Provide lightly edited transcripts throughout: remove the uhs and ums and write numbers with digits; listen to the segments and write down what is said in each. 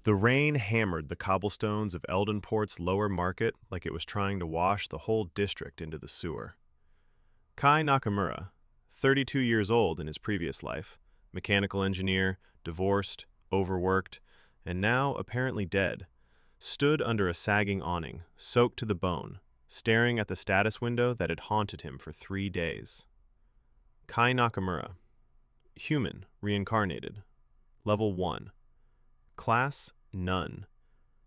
The rain hammered the cobblestones of Eldenport's lower market like it was trying to wash the whole district into the sewer. Kai Nakamura, 32 years old in his previous life, mechanical engineer, divorced, overworked, and now apparently dead, stood under a sagging awning, soaked to the bone, staring at the status window that had haunted him for 3 days. Kai Nakamura, human, reincarnated, level 1. Class, none.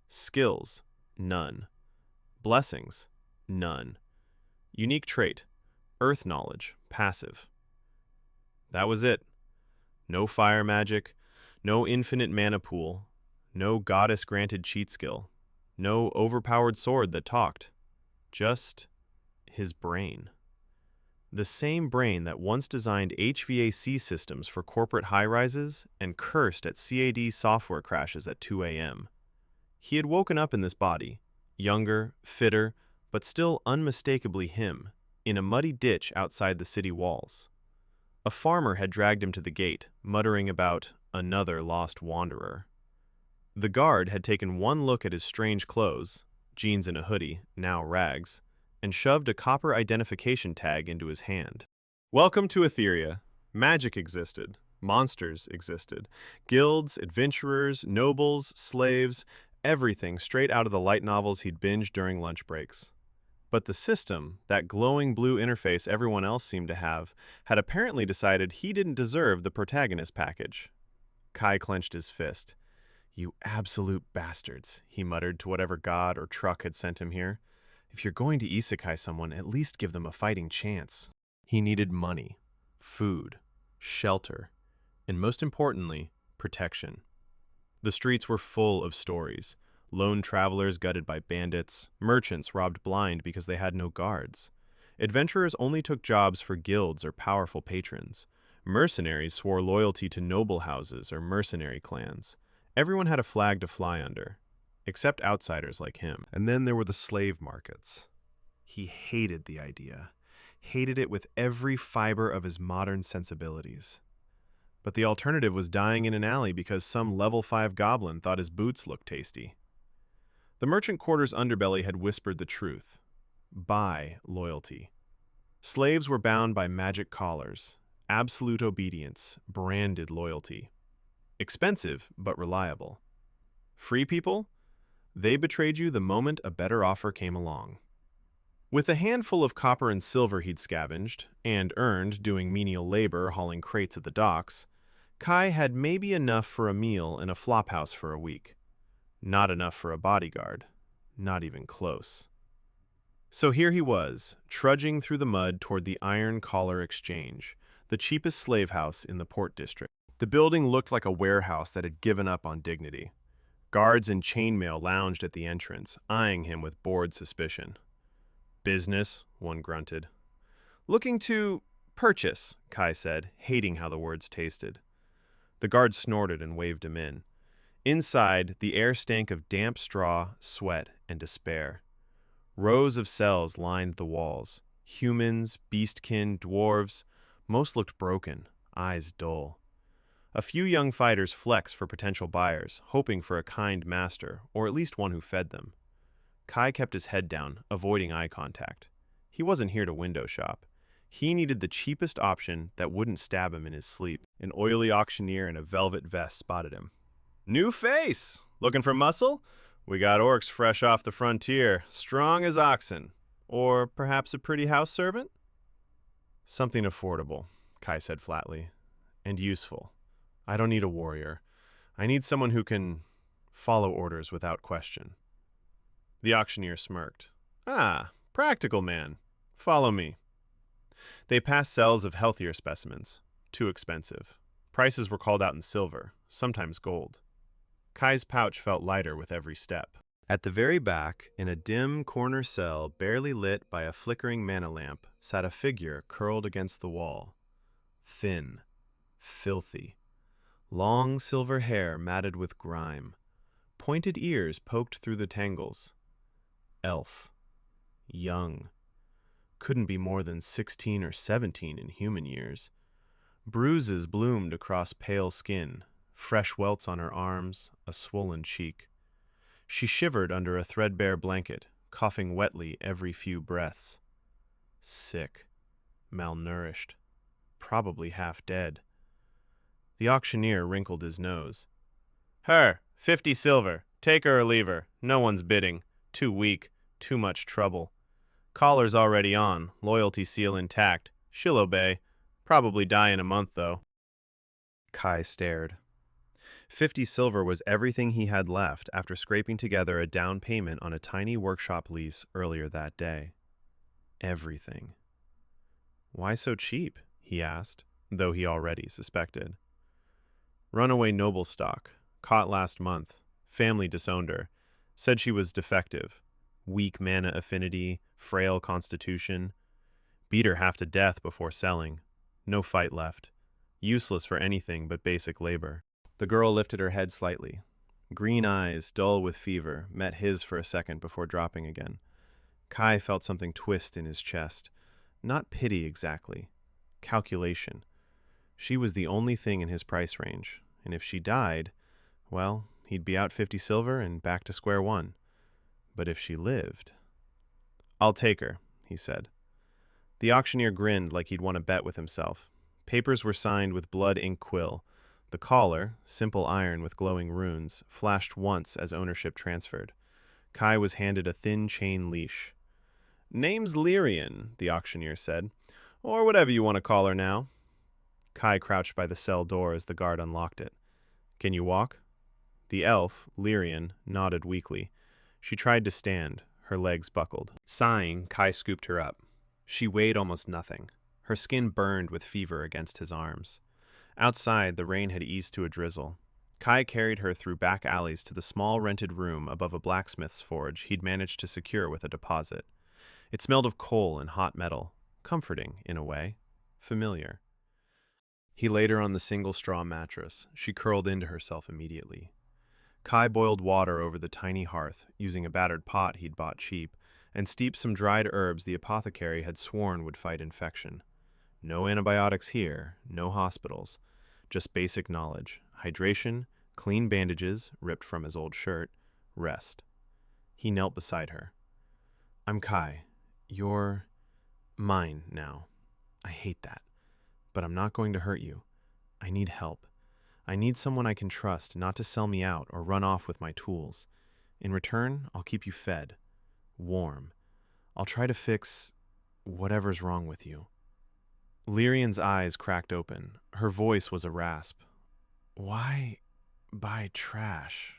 Skills, none. Blessings, none. Unique trait, earth knowledge, passive. That was it. No fire magic, no infinite mana pool, no goddess-granted cheat skill, no overpowered sword that talked. Just his brain. The same brain that once designed HVAC systems for corporate high-rises and cursed at CAD software crashes at 2 a.m. He had woken up in this body, younger, fitter, but still unmistakably him, in a muddy ditch outside the city walls. A farmer had dragged him to the gate, muttering about another lost wanderer. The guard had taken one look at his strange clothes, jeans and a hoodie, now rags, and shoved a copper identification tag into his hand. Welcome to Etheria. Magic existed. Monsters existed. Guilds, adventurers, nobles, slaves, everything straight out of the light novels he'd binged during lunch breaks. But the system, that glowing blue interface everyone else seemed to have, had apparently decided he didn't deserve the protagonist package. Kai clenched his fist. "You absolute bastards," he muttered to whatever god or truck had sent him here. "If you're going to isekai someone, at least give them a fighting chance." He needed money, food, shelter, and most importantly, protection. The streets were full of stories. Lone travelers gutted by bandits, merchants robbed blind because they had no guards. Adventurers only took jobs for guilds or powerful patrons. Mercenaries swore loyalty to noble houses or mercenary clans. Everyone had a flag to fly under, except outsiders like him. And then there were the slave markets. He hated the idea, hated it with every fiber of his modern sensibilities. But the alternative was dying in an alley because some level 5 goblin thought his boots looked tasty. The merchant quarter's underbelly had whispered the truth. Buy loyalty. Slaves were bound by magic collars, absolute obedience, branded loyalty. Expensive, but reliable. Free people? They betrayed you the moment a better offer came along. With a handful of copper and silver he'd scavenged, and earned doing menial labor hauling crates at the docks, Kai had maybe enough for a meal in a flophouse for a week. Not enough for a bodyguard. Not even close. So here he was, trudging through the mud toward the Iron Collar Exchange, the cheapest slave house in the Port District. The building looked like a warehouse that had given up on dignity. Guards in chainmail lounged at the entrance, eyeing him with bored suspicion. "Business," one grunted. "Looking to purchase," Kai said, hating how the words tasted. The guard snorted and waved him in. Inside, the air stank of damp straw, sweat, and despair. Rows of cells lined the walls. Humans, beastkin, dwarves. Most looked broken, eyes dull. A few young fighters flexed for potential buyers, hoping for a kind master, or at least one who fed them. Kai kept his head down, avoiding eye contact. He wasn't here to window shop. He needed the cheapest option that wouldn't stab him in his sleep. An oily auctioneer in a velvet vest spotted him. "New face! Looking for muscle? We got orcs fresh off the frontier, strong as oxen. Or perhaps a pretty house servant?" "Something affordable," Kai said flatly. "And useful. I don't need a warrior. I need someone who can follow orders without question." The auctioneer smirked. "Ah, practical man. Follow me." They passed cells of healthier specimens. Too expensive. Prices were called out in silver, sometimes gold. Kai's pouch felt lighter with every step. At the very back, in a dim corner cell barely lit by a flickering mana lamp, sat a figure curled against the wall. Thin. Filthy. Long silver hair matted with grime. Pointed ears poked through the tangles. Elf. Young. Couldn't be more than 16 or 17 in human years. Bruises bloomed across pale skin, fresh welts on her arms, a swollen cheek. She shivered under a threadbare blanket, coughing wetly every few breaths. Sick, malnourished, probably half dead. The auctioneer wrinkled his nose. Her, 50 silver. Take her or leave her. No one's bidding. Too weak. Too much trouble. Collar's already on. Loyalty seal intact. She'll obey. Probably die in a month, though. Kai stared. 50 silver was everything he had left after scraping together a down payment on a tiny workshop lease earlier that day. Everything. Why so cheap? He asked, though he already suspected. Runaway noble stock. Caught last month. Family disowned her. Said she was defective. Weak mana affinity, frail constitution. Beat her half to death before selling. No fight left. Useless for anything but basic labor. The girl lifted her head slightly. Green eyes, dull with fever, met his for a second before dropping again. Kai felt something twist in his chest. Not pity exactly. Calculation. She was the only thing in his price range, and if she died, well, he'd be out 50 silver and back to square one. But if she lived... I'll take her, he said. The auctioneer grinned like he'd won a bet with himself. Papers were signed with blood-ink quill. The collar, simple iron with glowing runes, flashed once as ownership transferred. Kai was handed a thin chain leash. Name's Lyrian, the auctioneer said. Or whatever you want to call her now. Kai crouched by the cell door as the guard unlocked it. Can you walk? The elf, Lyrian, nodded weakly. She tried to stand. Her legs buckled. Sighing, Kai scooped her up. She weighed almost nothing. Her skin burned with fever against his arms. Outside, the rain had eased to a drizzle. Kai carried her through back alleys to the small rented room above a blacksmith's forge he'd managed to secure with a deposit. It smelled of coal and hot metal. Comforting, in a way. Familiar. He laid her on the single straw mattress. She curled into herself immediately. Kai boiled water over the tiny hearth, using a battered pot he'd bought cheap, and steeped some dried herbs the apothecary had sworn would fight infection. No antibiotics here, no hospitals. Just basic knowledge. Hydration, clean bandages, ripped from his old shirt, rest. He knelt beside her. I'm Kai. You're mine now. I hate that. But I'm not going to hurt you. I need help. I need someone I can trust not to sell me out or run off with my tools. In return, I'll keep you fed. Warm. I'll try to fix whatever's wrong with you. Lyrian's eyes cracked open. Her voice was a rasp. Why buy trash?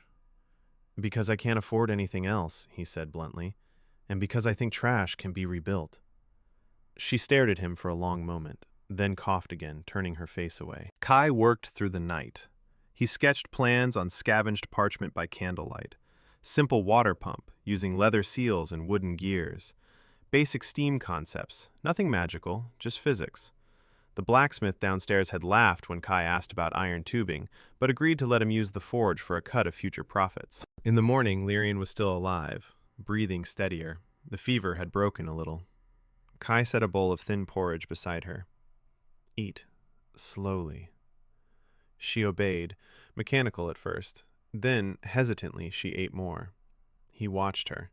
Because I can't afford anything else, he said bluntly, and because I think trash can be rebuilt. She stared at him for a long moment, then coughed again, turning her face away. Kai worked through the night. He sketched plans on scavenged parchment by candlelight. Simple water pump, using leather seals and wooden gears. Basic steam concepts, nothing magical, just physics. The blacksmith downstairs had laughed when Kai asked about iron tubing, but agreed to let him use the forge for a cut of future profits. In the morning, Lyrian was still alive, breathing steadier. The fever had broken a little. Kai set a bowl of thin porridge beside her. Eat. Slowly. She obeyed, mechanical at first. Then, hesitantly, she ate more. He watched her.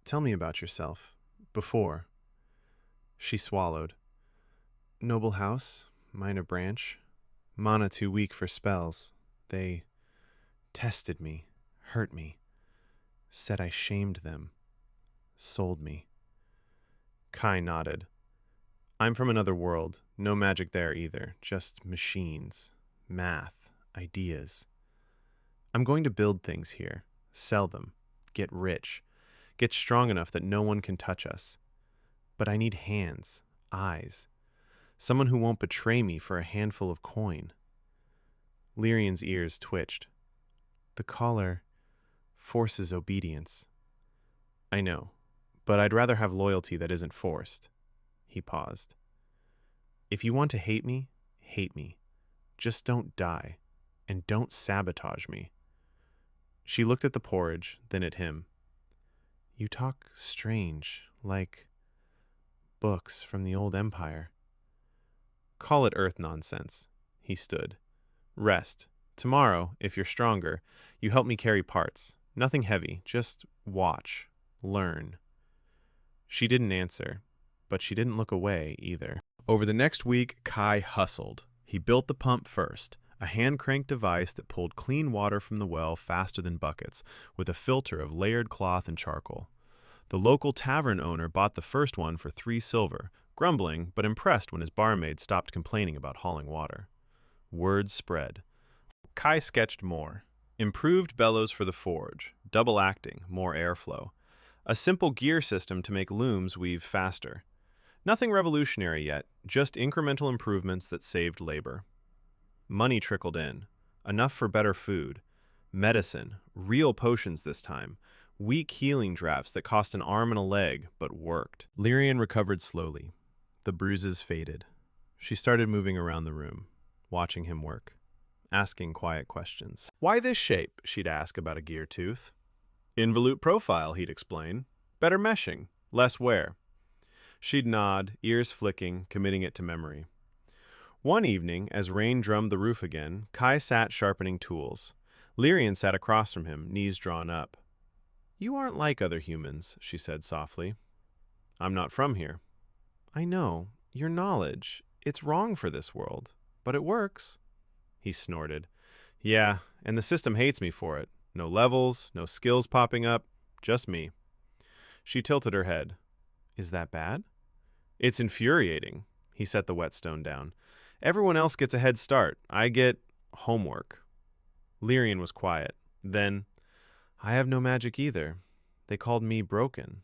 Tell me about yourself. Before. She swallowed. Noble house, minor branch. Mana too weak for spells. They tested me, hurt me. Said I shamed them. Sold me. Kai nodded. I'm from another world. No magic there either. Just machines. Math. Ideas. I'm going to build things here. Sell them. Get rich. Get strong enough that no one can touch us. But I need hands. Eyes. Someone who won't betray me for a handful of coin. Lyrian's ears twitched. The collar forces obedience. I know, but I'd rather have loyalty that isn't forced. He paused. If you want to hate me, hate me. Just don't die, and don't sabotage me. She looked at the porridge, then at him. You talk strange, like books from the old empire. Call it earth nonsense. He stood. Rest. Tomorrow, if you're stronger, you help me carry parts. Nothing heavy, just watch. Learn. She didn't answer, but she didn't look away either. Over the next week, Kai hustled. He built the pump first, a hand-cranked device that pulled clean water from the well faster than buckets, with a filter of layered cloth and charcoal. The local tavern owner bought the first one for 3 silver, grumbling but impressed when his barmaid stopped complaining about hauling water. Word spread. Kai sketched more. Improved bellows for the forge, double acting, more airflow. A simple gear system to make looms weave faster. Nothing revolutionary yet, just incremental improvements that saved labor. Money trickled in. Enough for better food. Medicine, real potions this time. Weak healing drafts that cost an arm and a leg, but worked. Lyrian recovered slowly. The bruises faded. She started moving around the room, watching him work, asking quiet questions. Why this shape, she'd ask about a gear tooth. Involute profile, he'd explain. Better meshing, less wear. She'd nod, ears flicking, committing it to memory. One evening, as rain drummed the roof again, Kai sat sharpening tools. Lyrian sat across from him, knees drawn up. You aren't like other humans, she said softly. I'm not from here. I know. Your knowledge. It's wrong for this world. But it works. He snorted. Yeah, and the system hates me for it. No levels, no skills popping up, just me. She tilted her head. Is that bad? It's infuriating. He set the whetstone down. Everyone else gets a head start. I get homework. Lyrian was quiet. Then, I have no magic either. They called me broken.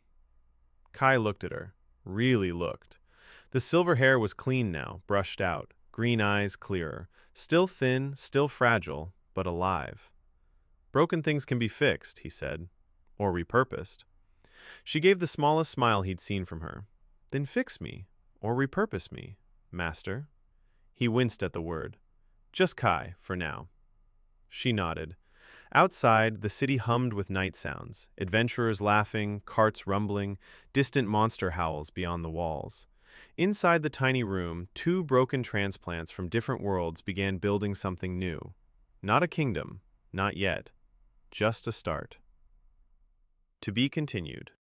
Kai looked at her. Really looked. The silver hair was clean now, brushed out. Green eyes clearer. Still thin, still fragile, but alive. Broken things can be fixed, he said. Or repurposed. She gave the smallest smile he'd seen from her. Then fix me, or repurpose me, master. He winced at the word. Just Kai, for now. She nodded. Outside, the city hummed with night sounds, adventurers laughing, carts rumbling, distant monster howls beyond the walls. Inside the tiny room, 2 broken transplants from different worlds began building something new. Not a kingdom, not yet. Just a start. To be continued.